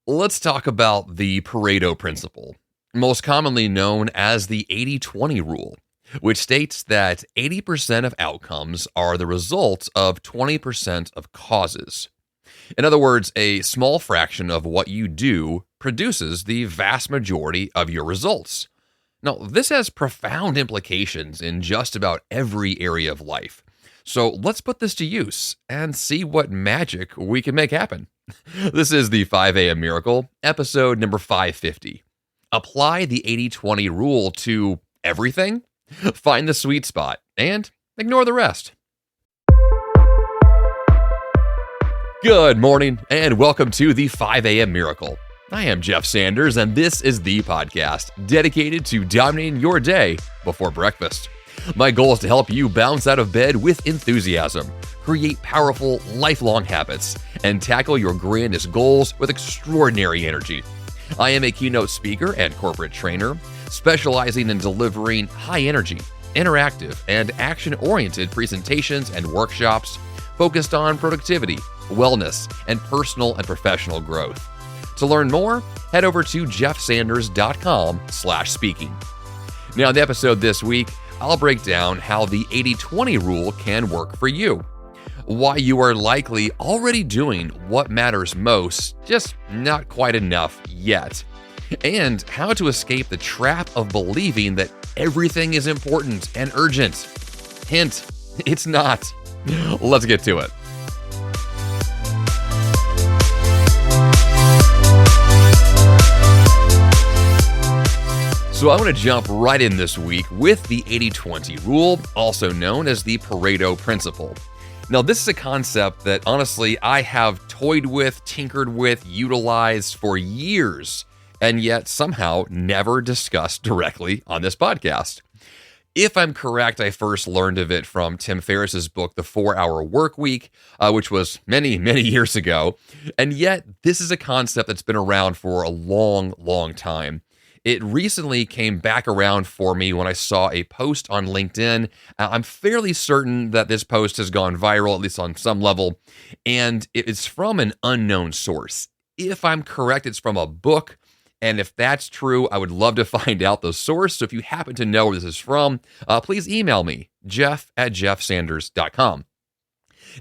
Let's talk about the Pareto principle, most commonly known as the 80-20 rule, which states that 80% of outcomes are the result of 20% of causes. In other words, a small fraction of what you do produces the vast majority of your results. Now, this has profound implications in just about every area of life. So let's put this to use and see what magic we can make happen. This is the 5 a.m. Miracle, episode number 550. Apply the 80-20 rule to everything, find the sweet spot, and ignore the rest. Good morning, and welcome to the 5 a.m. Miracle. I am Jeff Sanders, and this is the podcast dedicated to dominating your day before breakfast. My goal is to help you bounce out of bed with enthusiasm, create powerful, lifelong habits, and tackle your grandest goals with extraordinary energy. I am a keynote speaker and corporate trainer, specializing in delivering high-energy, interactive, and action-oriented presentations and workshops focused on productivity, wellness, and personal and professional growth. To learn more, head over to jeffsanders.com/speaking. Now, in the episode this week, I'll break down how the 80-20 rule can work for you, why you are likely already doing what matters most, just not quite enough yet, and how to escape the trap of believing that everything is important and urgent. Hint, it's not. Let's get to it. So I want to jump right in this week with the 80-20 rule, also known as the Pareto principle. Now, this is a concept that, honestly, I have toyed with, tinkered with, utilized for years, and yet somehow never discussed directly on this podcast. If I'm correct, I first learned of it from Tim Ferriss's book, The 4-Hour Workweek, which was many, many years ago. And yet, this is a concept that's been around for a long, long time. It recently came back around for me when I saw a post on LinkedIn. I'm fairly certain that this post has gone viral, at least on some level, and it's from an unknown source. If I'm correct, it's from a book, and if that's true, I would love to find out the source. So if you happen to know where this is from, please email me, jeff@jeffsanders.com.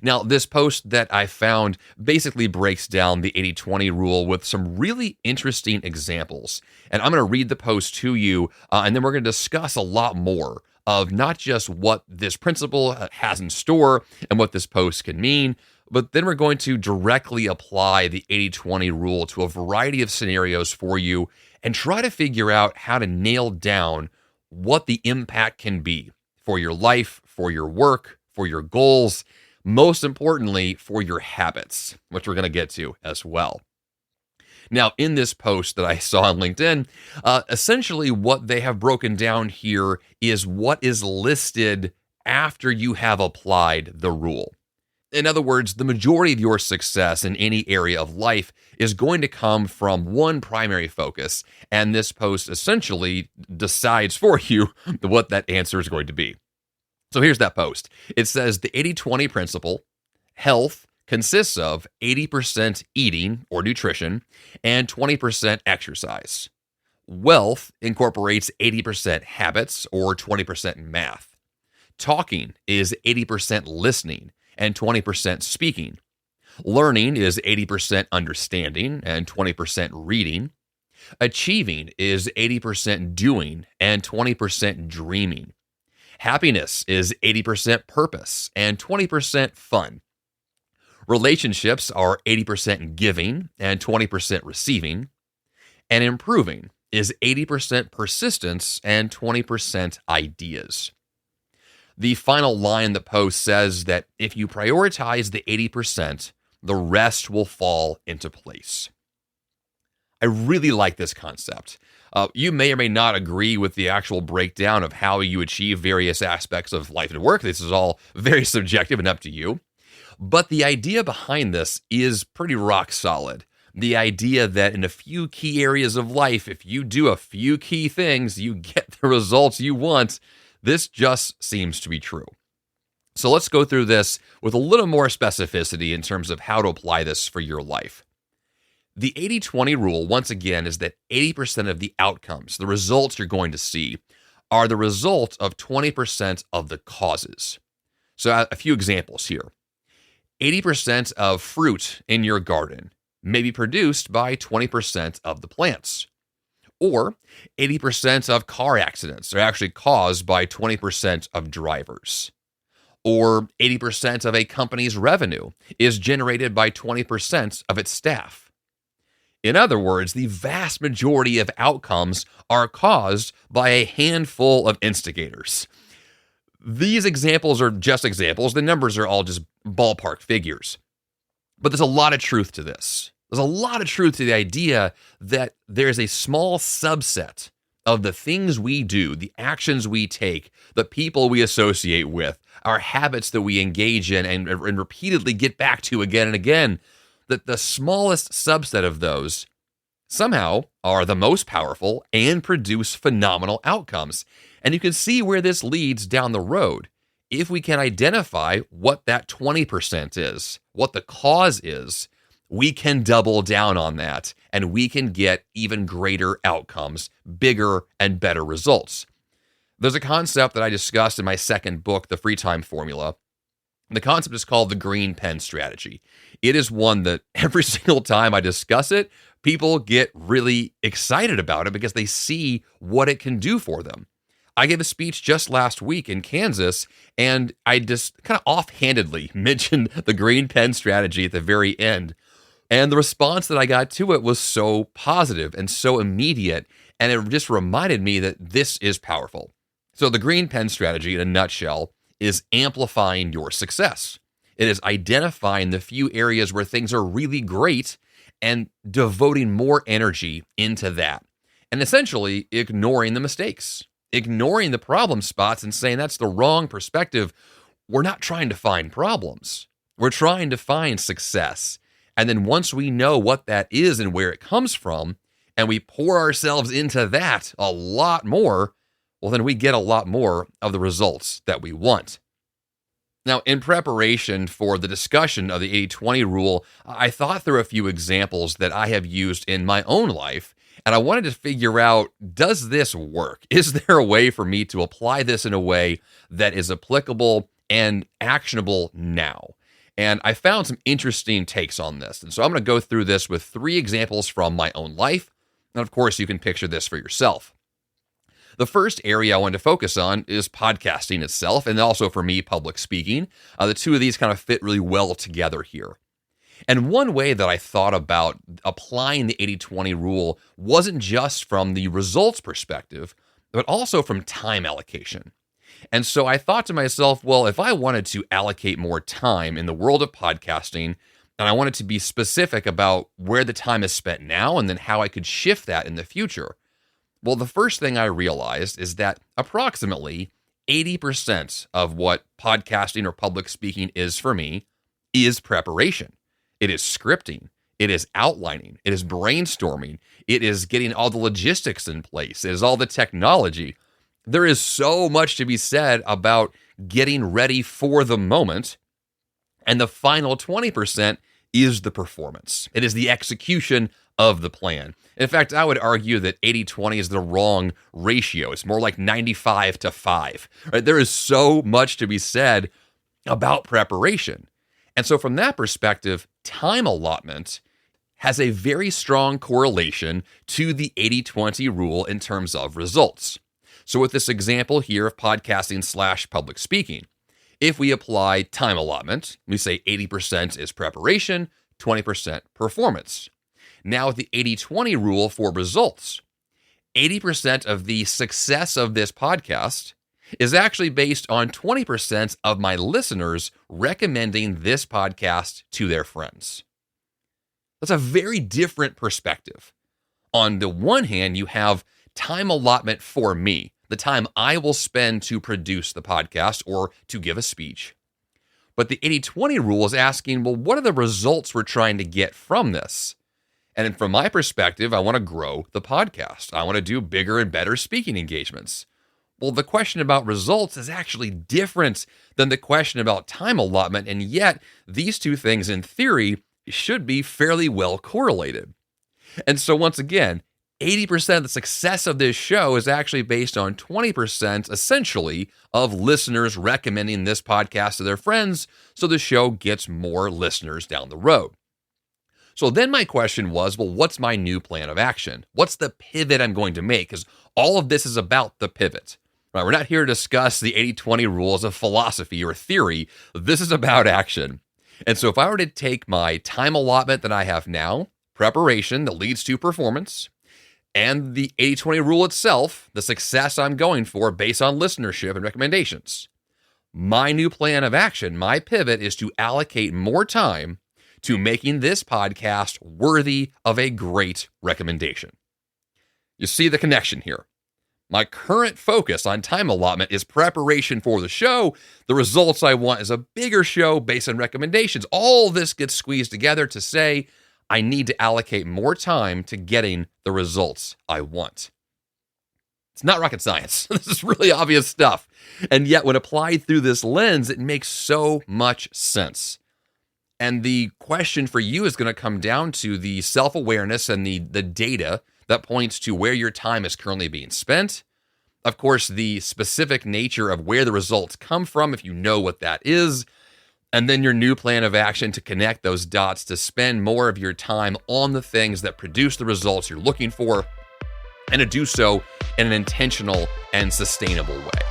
Now, this post that I found basically breaks down the 80-20 rule with some really interesting examples. And I'm going to read the post to you, and then we're going to discuss a lot more of not just what this principle has in store and what this post can mean, but then we're going to directly apply the 80-20 rule to a variety of scenarios for you and try to figure out how to nail down what the impact can be for your life, for your work, for your goals, most importantly, for your habits, which we're going to get to as well. Now, in this post that I saw on LinkedIn, essentially what they have broken down here is what is listed after you have applied the rule. In other words, the majority of your success in any area of life is going to come from one primary focus, and this post essentially decides for you what that answer is going to be. So here's that post. It says the 80-20 principle, health consists of 80% eating or nutrition and 20% exercise. Wealth incorporates 80% habits or 20% math. Talking is 80% listening and 20% speaking. Learning is 80% understanding and 20% reading. Achieving is 80% doing and 20% dreaming. Happiness is 80% purpose and 20% fun. Relationships are 80% giving and 20% receiving. And improving is 80% persistence and 20% ideas. The final line in the post says that if you prioritize the 80%, the rest will fall into place. I really like this concept. You may or may not agree with the actual breakdown of how you achieve various aspects of life and work. This is all very subjective and up to you. But the idea behind this is pretty rock solid. The idea that in a few key areas of life, if you do a few key things, you get the results you want. This just seems to be true. So let's go through this with a little more specificity in terms of how to apply this for your life. The 80-20 rule, once again, is that 80% of the outcomes, the results you're going to see, are the result of 20% of the causes. So a few examples here. 80% of fruit in your garden may be produced by 20% of the plants. Or 80% of car accidents are actually caused by 20% of drivers. Or 80% of a company's revenue is generated by 20% of its staff. In other words, the vast majority of outcomes are caused by a handful of instigators. These examples are just examples. The numbers are all just ballpark figures. But there's a lot of truth to this. There's a lot of truth to the idea that there's a small subset of the things we do, the actions we take, the people we associate with, our habits that we engage in and repeatedly get back to again and again, that the smallest subset of those somehow are the most powerful and produce phenomenal outcomes. And you can see where this leads down the road. If we can identify what that 20% is, what the cause is, we can double down on that and we can get even greater outcomes, bigger and better results. There's a concept that I discussed in my second book, The Free Time Formula. The concept is called the green pen strategy. It is one that every single time I discuss it, people get really excited about it because they see what it can do for them. I gave a speech just last week in Kansas, and I just kind of offhandedly mentioned the green pen strategy at the very end. And the response that I got to it was so positive and so immediate, and it just reminded me that this is powerful. So the green pen strategy, in a nutshell, is amplifying your success. It is identifying the few areas where things are really great and devoting more energy into that. And essentially ignoring the mistakes, ignoring the problem spots and saying that's the wrong perspective. We're not trying to find problems. We're trying to find success. And then once we know what that is and where it comes from, and we pour ourselves into that a lot more, well, then we get a lot more of the results that we want. Now, in preparation for the discussion of the 80-20 rule, I thought through a few examples that I have used in my own life, and I wanted to figure out, does this work? Is there a way for me to apply this in a way that is applicable and actionable now? And I found some interesting takes on this. And so I'm going to go through this with 3 examples from my own life. And of course, you can picture this for yourself. The first area I wanted to focus on is podcasting itself, and also for me, public speaking. The two of these kind of fit really well together here. And one way that I thought about applying the 80-20 rule wasn't just from the results perspective, but also from time allocation. And so I thought to myself, well, if I wanted to allocate more time in the world of podcasting, and I wanted to be specific about where the time is spent now and then how I could shift that in the future, well, the first thing I realized is that approximately 80% of what podcasting or public speaking is for me is preparation. It is scripting. It is outlining. It is brainstorming. It is getting all the logistics in place. It is all the technology. There is so much to be said about getting ready for the moment. And the final 20% is the performance. It is the execution of the plan. In fact, I would argue that 80-20 is the wrong ratio. It's more like 95-5. Right? There is so much to be said about preparation. And so from that perspective, time allotment has a very strong correlation to the 80-20 rule in terms of results. So with this example here of podcasting / public speaking, if we apply time allotment, we say 80% is preparation, 20% performance. Now with the 80-20 rule for results, 80% of the success of this podcast is actually based on 20% of my listeners recommending this podcast to their friends. That's a very different perspective. On the one hand, you have time allotment for me, the time I will spend to produce the podcast or to give a speech. But the 80-20 rule is asking, well, what are the results we're trying to get from this? And from my perspective, I want to grow the podcast. I want to do bigger and better speaking engagements. Well, the question about results is actually different than the question about time allotment, and yet these two things, in theory, should be fairly well correlated. And so once again, 80% of the success of this show is actually based on 20% essentially of listeners recommending this podcast to their friends, so the show gets more listeners down the road. So then my question was, well, what's my new plan of action? What's the pivot I'm going to make? Because all of this is about the pivot. Right? We're not here to discuss the 80-20 rule as a philosophy or theory. This is about action. And so if I were to take my time allotment that I have now, preparation that leads to performance, and the 80-20 rule itself, the success I'm going for based on listenership and recommendations, my new plan of action, my pivot, is to allocate more time to making this podcast worthy of a great recommendation. You see the connection here. My current focus on time allotment is preparation for the show. The results I want is a bigger show based on recommendations. All this gets squeezed together to say I need to allocate more time to getting the results I want. It's not rocket science. This is really obvious stuff. And yet when applied through this lens, it makes so much sense. And the question for you is going to come down to the self-awareness and the data that points to where your time is currently being spent. Of course, the specific nature of where the results come from, if you know what that is, and then your new plan of action to connect those dots to spend more of your time on the things that produce the results you're looking for, and to do so in an intentional and sustainable way.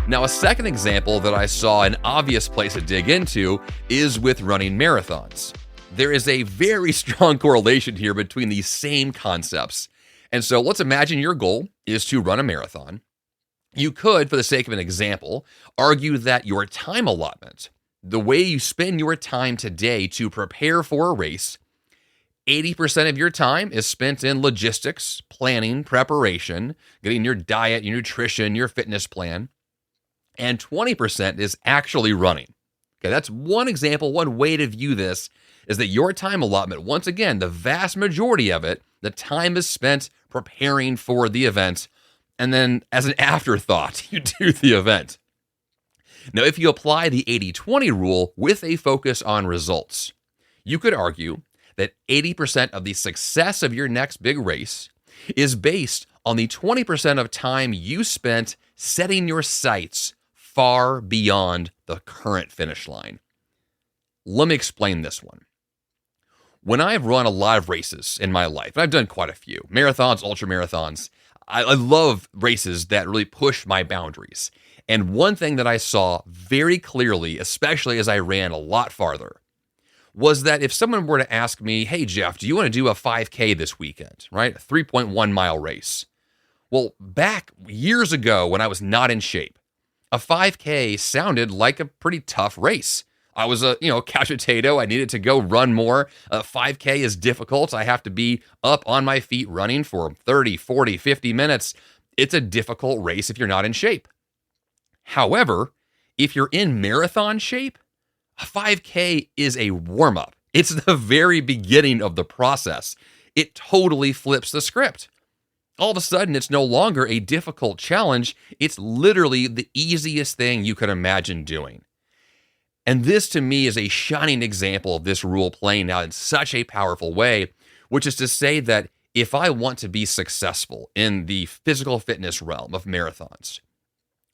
Now, a second example that I saw an obvious place to dig into is with running marathons. There is a very strong correlation here between these same concepts. And so let's imagine your goal is to run a marathon. You could, for the sake of an example, argue that your time allotment, the way you spend your time today to prepare for a race, 80% of your time is spent in logistics, planning, preparation, getting your diet, your nutrition, your fitness plan, and 20% is actually running. Okay, that's one example. One way to view this is that your time allotment, once again, the vast majority of it, the time is spent preparing for the event, and then as an afterthought, you do the event. Now, if you apply the 80-20 rule with a focus on results, you could argue that 80% of the success of your next big race is based on the 20% of time you spent setting your sights far beyond the current finish line. Let me explain this one. When I've run a lot of races in my life, and I've done quite a few, marathons, ultra marathons, I love races that really push my boundaries. And one thing that I saw very clearly, especially as I ran a lot farther, was that if someone were to ask me, hey, Jeff, do you want to do a 5K this weekend, right? A 3.1 mile race. Well, back years ago when I was not in shape, a 5K sounded like a pretty tough race. I was a couch potato. I needed to go run more. 5K is difficult. I have to be up on my feet running for 30, 40, 50 minutes. It's a difficult race if you're not in shape. However, if you're in marathon shape, a 5K is a warm-up. It's the very beginning of the process. It totally flips the script. All of a sudden, it's no longer a difficult challenge. It's literally the easiest thing you could imagine doing. And this, to me, is a shining example of this rule playing out in such a powerful way, which is to say that if I want to be successful in the physical fitness realm of marathons,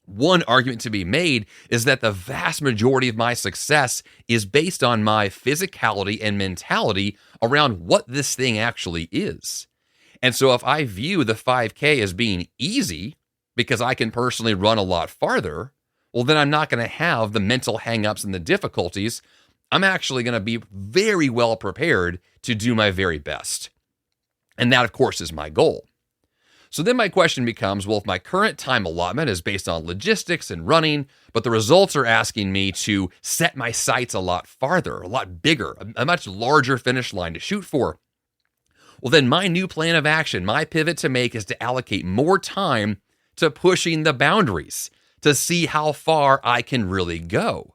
one argument to be made is that the vast majority of my success is based on my physicality and mentality around what this thing actually is. And so if I view the 5K as being easy because I can personally run a lot farther, well, then I'm not going to have the mental hangups and the difficulties. I'm actually going to be very well prepared to do my very best. And that, of course, is my goal. So then my question becomes, well, if my current time allotment is based on logistics and running, but the results are asking me to set my sights a lot farther, a lot bigger, a much larger finish line to shoot for, well, then my new plan of action, my pivot to make is to allocate more time to pushing the boundaries to see how far I can really go.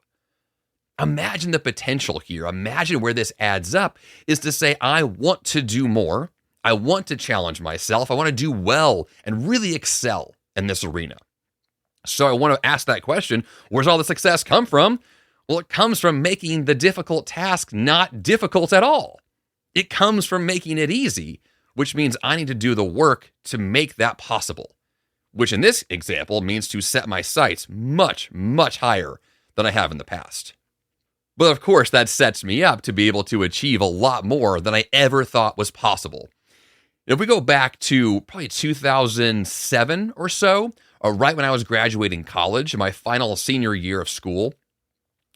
Imagine the potential here. Imagine where this adds up is to say, I want to do more. I want to challenge myself. I want to do well and really excel in this arena. So I want to ask that question, where's all the success come from? Well, it comes from making the difficult task not difficult at all. It comes from making it easy, which means I need to do the work to make that possible, which in this example means to set my sights much, much higher than I have in the past. But of course, that sets me up to be able to achieve a lot more than I ever thought was possible. If we go back to probably 2007 or so, right when I was graduating college, my final senior year of school,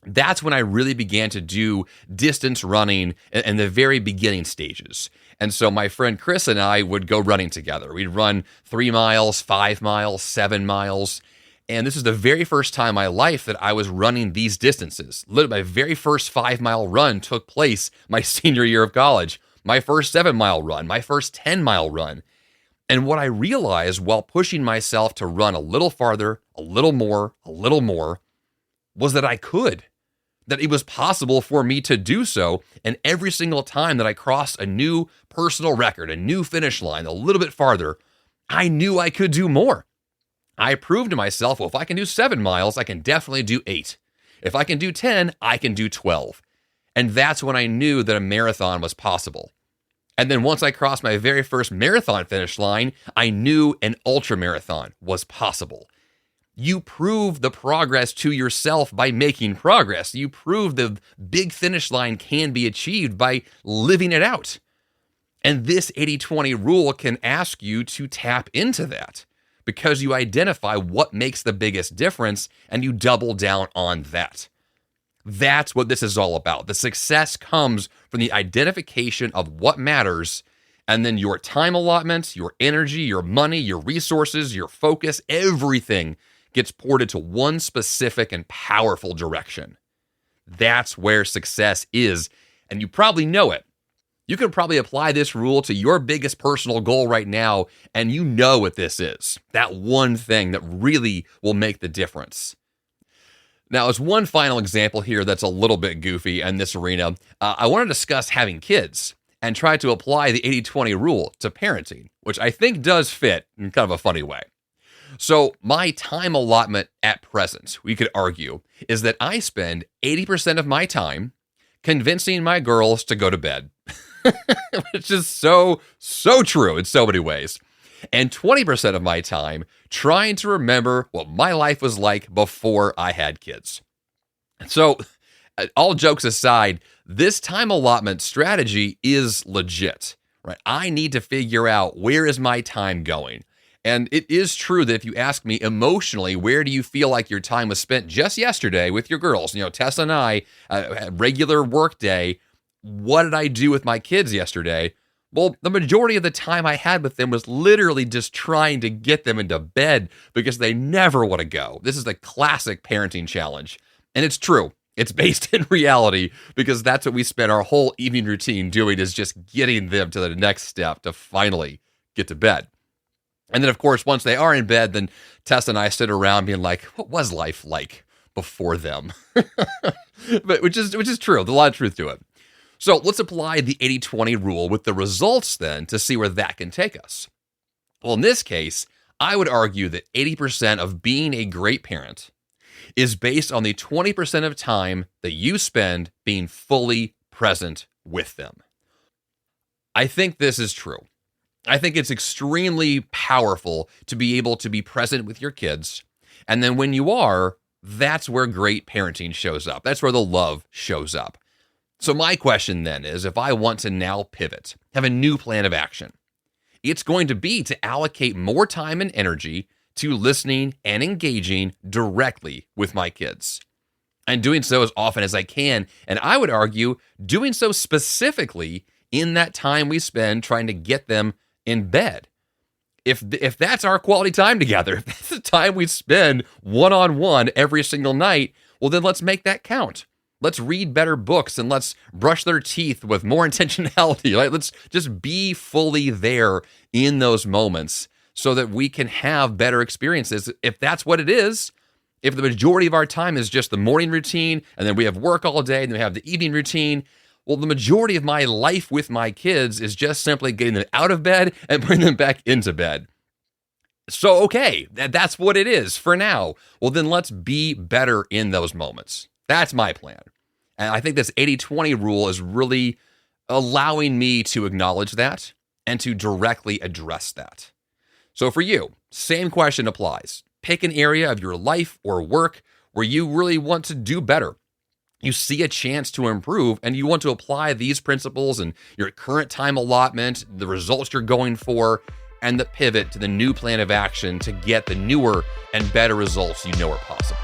that's when I really began to do distance running in the very beginning stages. And so my friend Chris and I would go running together. We'd run 3 miles, 5 miles, 7 miles. And this is the very first time in my life that I was running these distances. Literally, my very first 5-mile run took place my senior year of college. My first 7-mile run, my first 10-mile run. And what I realized while pushing myself to run a little farther, a little more, was that I could. That it was possible for me to do so. And every single time that I crossed a new personal record, a new finish line, a little bit farther, I knew I could do more. I proved to myself, well, if I can do 7 miles, I can definitely do 8. If I can do 10, I can do 12. And that's when I knew that a marathon was possible. And then once I crossed my very first marathon finish line, I knew an ultra marathon was possible. You prove the progress to yourself by making progress. You prove the big finish line can be achieved by living it out. And this 80-20 rule can ask you to tap into that because you identify what makes the biggest difference and you double down on that. That's what this is all about. The success comes from the identification of what matters, and then your time allotment, your energy, your money, your resources, your focus, everything gets poured into one specific and powerful direction. That's where success is, and you probably know it. You can probably apply this rule to your biggest personal goal right now, and you know what this is. That one thing that really will make the difference. Now, as one final example here that's a little bit goofy in this arena, I want to discuss having kids and try to apply the 80-20 rule to parenting, which I think does fit in kind of a funny way. So my time allotment at present, we could argue, is that I spend 80% of my time convincing my girls to go to bed, which is so true in so many ways. And 20% of my time trying to remember what my life was like before I had kids. So, all jokes aside, this time allotment strategy is legit, right? I need to figure out where is my time going. And it is true that if you ask me emotionally, where do you feel like your time was spent just yesterday with your girls? You know, Tessa and I, regular work day, what did I do with my kids yesterday? Well, the majority of the time I had with them was literally just trying to get them into bed because they never want to go. This is the classic parenting challenge. And it's true. It's based in reality because that's what we spend our whole evening routine doing, is just getting them to the next step to finally get to bed. And then, of course, once they are in bed, then Tess and I sit around being like, what was life like before them? But which is true. There's a lot of truth to it. So let's apply the 80-20 rule with the results then to see where that can take us. Well, in this case, I would argue that 80% of being a great parent is based on the 20% of time that you spend being fully present with them. I think this is true. I think it's extremely powerful to be able to be present with your kids. And then when you are, that's where great parenting shows up. That's where the love shows up. So my question then is, if I want to now pivot, have a new plan of action, it's going to be to allocate more time and energy to listening and engaging directly with my kids. And doing so as often as I can, and I would argue doing so specifically in that time we spend trying to get them in bed. If that's our quality time together, if that's the time we spend one-on-one every single night, well then let's make that count. Let's read better books and let's brush their teeth with more intentionality. Right? Let's just be fully there in those moments so that we can have better experiences. If that's what it is, if the majority of our time is just the morning routine and then we have work all day and then we have the evening routine, Well, the majority of my life with my kids is just simply getting them out of bed and bringing them back into bed. So, okay, that's what it is for now. Well, then let's be better in those moments. That's my plan. And I think this 80-20 rule is really allowing me to acknowledge that and to directly address that. So for you, same question applies. Pick an area of your life or work where you really want to do better. You see a chance to improve and you want to apply these principles and your current time allotment, the results you're going for, and the pivot to the new plan of action to get the newer and better results you know are possible.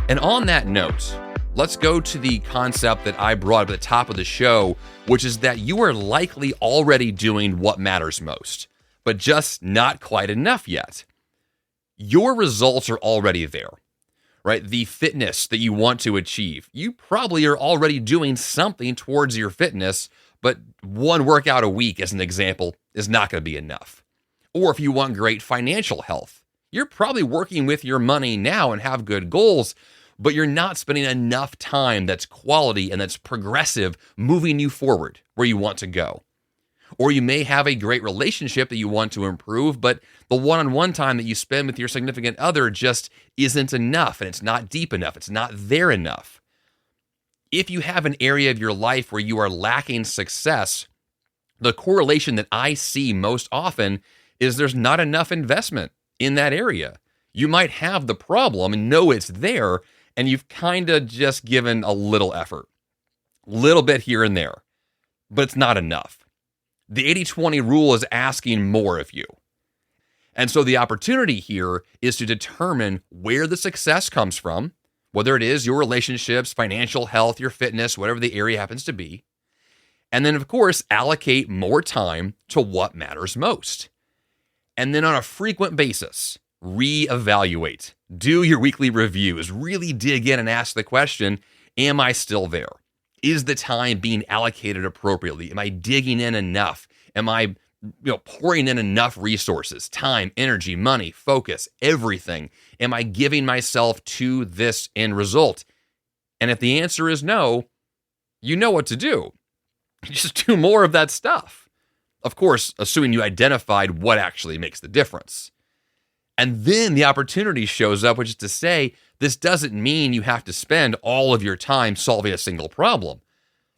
And on that note, let's go to the concept that I brought up at the top of the show, which is that you are likely already doing what matters most, but just not quite enough yet. Your results are already there, right? The fitness that you want to achieve, you probably are already doing something towards your fitness, but one workout a week, as an example, is not going to be enough. Or if you want great financial health, you're probably working with your money now and have good goals, but you're not spending enough time that's quality and that's progressive, moving you forward where you want to go. Or you may have a great relationship that you want to improve, but the one-on-one time that you spend with your significant other just isn't enough, and it's not deep enough. It's not there enough. If you have an area of your life where you are lacking success, the correlation that I see most often is there's not enough investment in that area. You might have the problem and know it's there, and you've kind of just given a little effort, a little bit here and there, but it's not enough. The 80-20 rule is asking more of you. And so the opportunity here is to determine where the success comes from, whether it is your relationships, financial health, your fitness, whatever the area happens to be. And then, of course, allocate more time to what matters most. And then on a frequent basis, reevaluate. Do your weekly reviews. Really dig in and ask the question, am I still there? Is the time being allocated appropriately? Am I digging in enough? Am I pouring in enough resources, time, energy, money, focus, everything? Am I giving myself to this end result? And if the answer is no, you know what to do. Just do more of that stuff. Of course, assuming you identified what actually makes the difference. And then the opportunity shows up, which is to say, this doesn't mean you have to spend all of your time solving a single problem.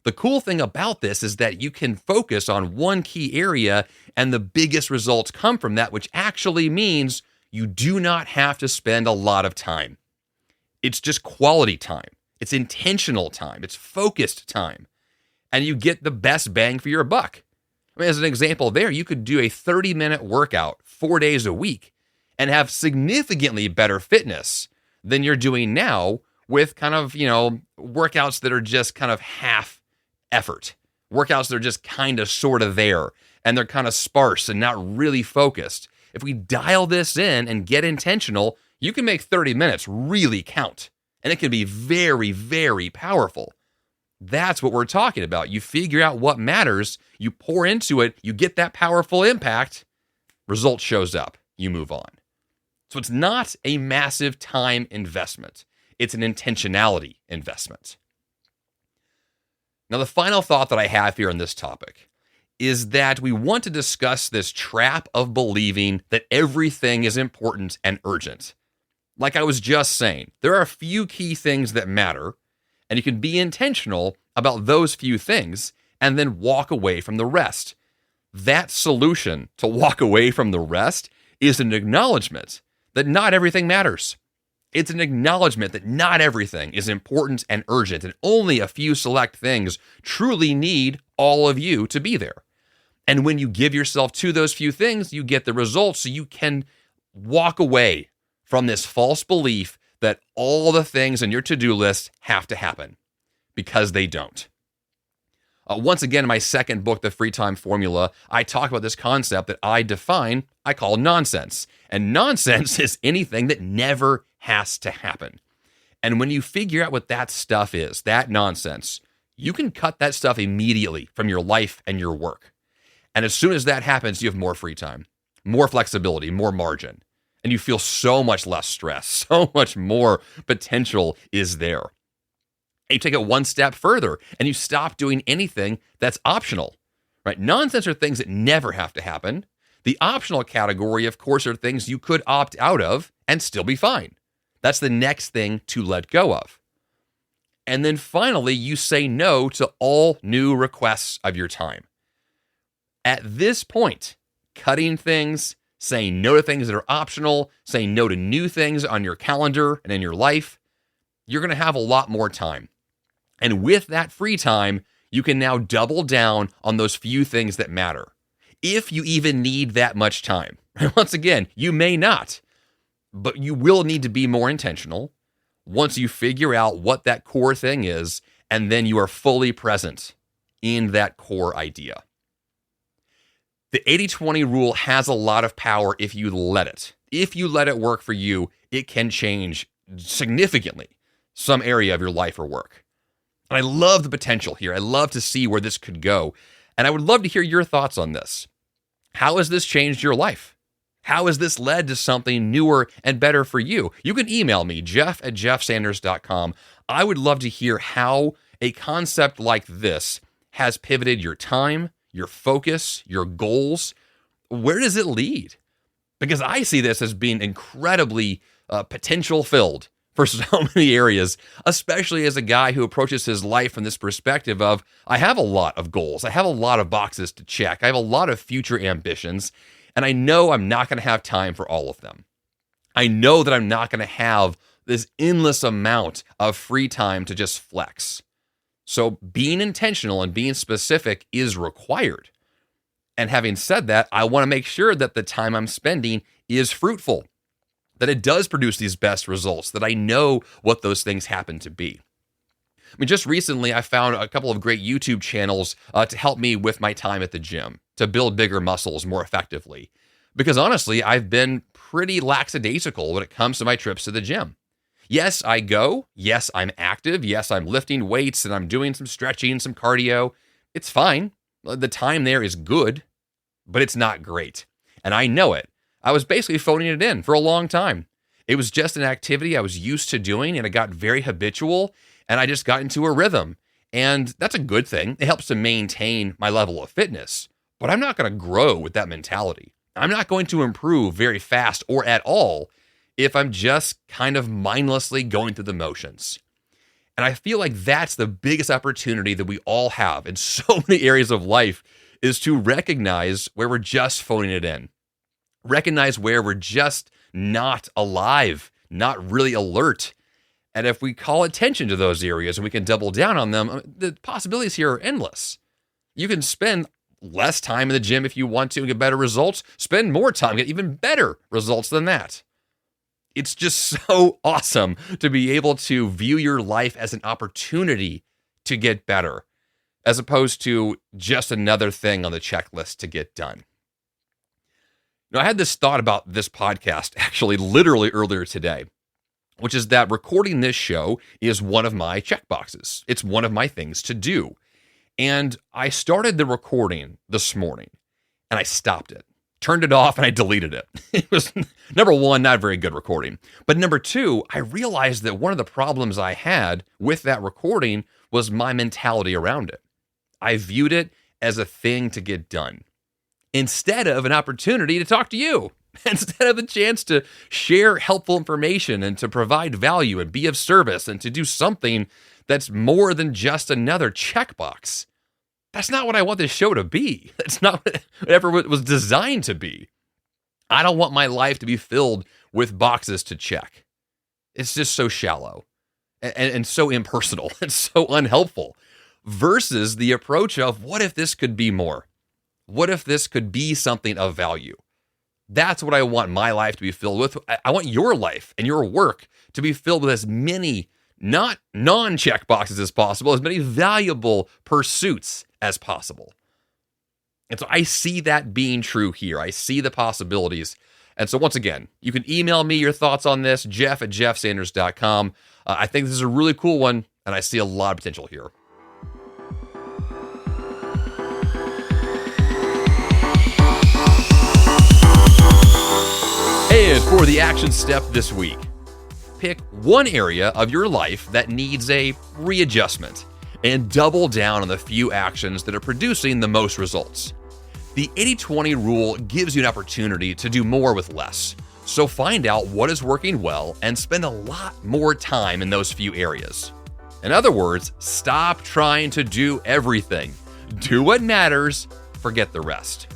The cool thing about this is that you can focus on one key area and the biggest results come from that, which actually means you do not have to spend a lot of time. It's just quality time. It's intentional time. It's focused time. And you get the best bang for your buck. I mean, as an example there, you could do a 30-minute workout 4 days a week and have significantly better fitness than you're doing now with kind of, workouts that are just kind of half effort. Workouts that are just kind of sort of there and they're kind of sparse and not really focused. If we dial this in and get intentional, you can make 30 minutes really count. And it can be very, very powerful. That's what we're talking about. You figure out what matters, you pour into it, you get that powerful impact, result shows up, you move on. So it's not a massive time investment. It's an intentionality investment. Now, the final thought that I have here on this topic is that we want to discuss this trap of believing that everything is important and urgent. Like I was just saying, there are a few key things that matter, and you can be intentional about those few things and then walk away from the rest. That solution to walk away from the rest is an acknowledgement that not everything matters. It's an acknowledgement that not everything is important and urgent, and only a few select things truly need all of you to be there. And when you give yourself to those few things, you get the results, so you can walk away from this false belief that all the things on your to-do list have to happen, because they don't. Once again, in my second book, The Free Time Formula, I talk about this concept that I call nonsense. And nonsense is anything that never has to happen. And when you figure out what that stuff is, that nonsense, you can cut that stuff immediately from your life and your work. And as soon as that happens, you have more free time, more flexibility, more margin, and you feel so much less stress, so much more potential is there. And you take it one step further and you stop doing anything that's optional, right? Nonsense are things that never have to happen. The optional category, of course, are things you could opt out of and still be fine. That's the next thing to let go of. And then finally, you say no to all new requests of your time. At this point, cutting things, saying no to things that are optional, saying no to new things on your calendar and in your life, you're going to have a lot more time. And with that free time, you can now double down on those few things that matter. If you even need that much time. Once again, you may not, but you will need to be more intentional once you figure out what that core thing is, and then you are fully present in that core idea. The 80-20 rule has a lot of power if you let it. If you let it work for you, it can change significantly some area of your life or work. And I love the potential here. I love to see where this could go. And I would love to hear your thoughts on this. How has this changed your life? How has this led to something newer and better for you? You can email me, jeff@jeffsanders.com. I would love to hear how a concept like this has pivoted your time, your focus, your goals. Where does it lead? Because I see this as being incredibly potential filled for so many areas, especially as a guy who approaches his life from this perspective of, I have a lot of goals. I have a lot of boxes to check. I have a lot of future ambitions. And I know I'm not going to have time for all of them. I know that I'm not going to have this endless amount of free time to just flex. So being intentional and being specific is required. And having said that, I want to make sure that the time I'm spending is fruitful, that it does produce these best results, that I know what those things happen to be. I mean, just recently, I found a couple of great YouTube channels to help me with my time at the gym, to build bigger muscles more effectively. Because honestly, I've been pretty lackadaisical when it comes to my trips to the gym. Yes, I go. Yes, I'm active. Yes, I'm lifting weights and I'm doing some stretching, some cardio. It's fine. The time there is good, but it's not great. And I know it. I was basically phoning it in for a long time. It was just an activity I was used to doing and it got very habitual. And I just got into a rhythm. And that's a good thing. It helps to maintain my level of fitness. But I'm not going to grow with that mentality. I'm not going to improve very fast or at all if I'm just kind of mindlessly going through the motions. And I feel like that's the biggest opportunity that we all have in so many areas of life, is to recognize where we're just phoning it in. Recognize where we're just not alive, not really alert. And if we call attention to those areas and we can double down on them, the possibilities here are endless. You can spend less time in the gym if you want to and get better results. Spend more time, get even better results than that. It's just so awesome to be able to view your life as an opportunity to get better, as opposed to just another thing on the checklist to get done. Now, I had this thought about this podcast actually literally earlier today, which is that recording this show is one of my checkboxes. It's one of my things to do. And I started the recording this morning and I stopped it, turned it off, and I deleted it. It was, number one, not very good recording. But number two, I realized that one of the problems I had with that recording was my mentality around it. I viewed it as a thing to get done instead of an opportunity to talk to you, instead of a chance to share helpful information and to provide value and be of service and to do something that's more than just another checkbox. That's not what I want this show to be. That's not what it ever was designed to be. I don't want my life to be filled with boxes to check. It's just so shallow and so impersonal and so unhelpful, versus the approach of, what if this could be more? What if this could be something of value? That's what I want my life to be filled with. I want your life and your work to be filled with as many not non-check boxes as possible, as many valuable pursuits as possible. And so I see that being true here. I see the possibilities. And so once again, you can email me your thoughts on this, jeff@jeffsanders.com. I think this is a really cool one, and I see a lot of potential here. For the action step this week, pick one area of your life that needs a readjustment and double down on the few actions that are producing the most results. The 80-20 rule gives you an opportunity to do more with less. So find out what is working well and spend a lot more time in those few areas. In other words, stop trying to do everything. Do what matters, forget the rest.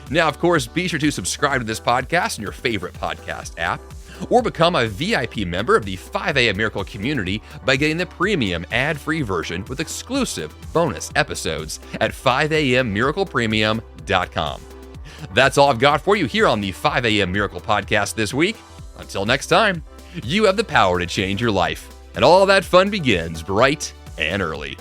Now, of course, be sure to subscribe to this podcast in your favorite podcast app, or become a VIP member of the 5 a.m. Miracle community by getting the premium ad-free version with exclusive bonus episodes at 5ammiraclepremium.com. That's all I've got for you here on the 5 a.m. Miracle podcast this week. Until next time, you have the power to change your life, and all that fun begins bright and early.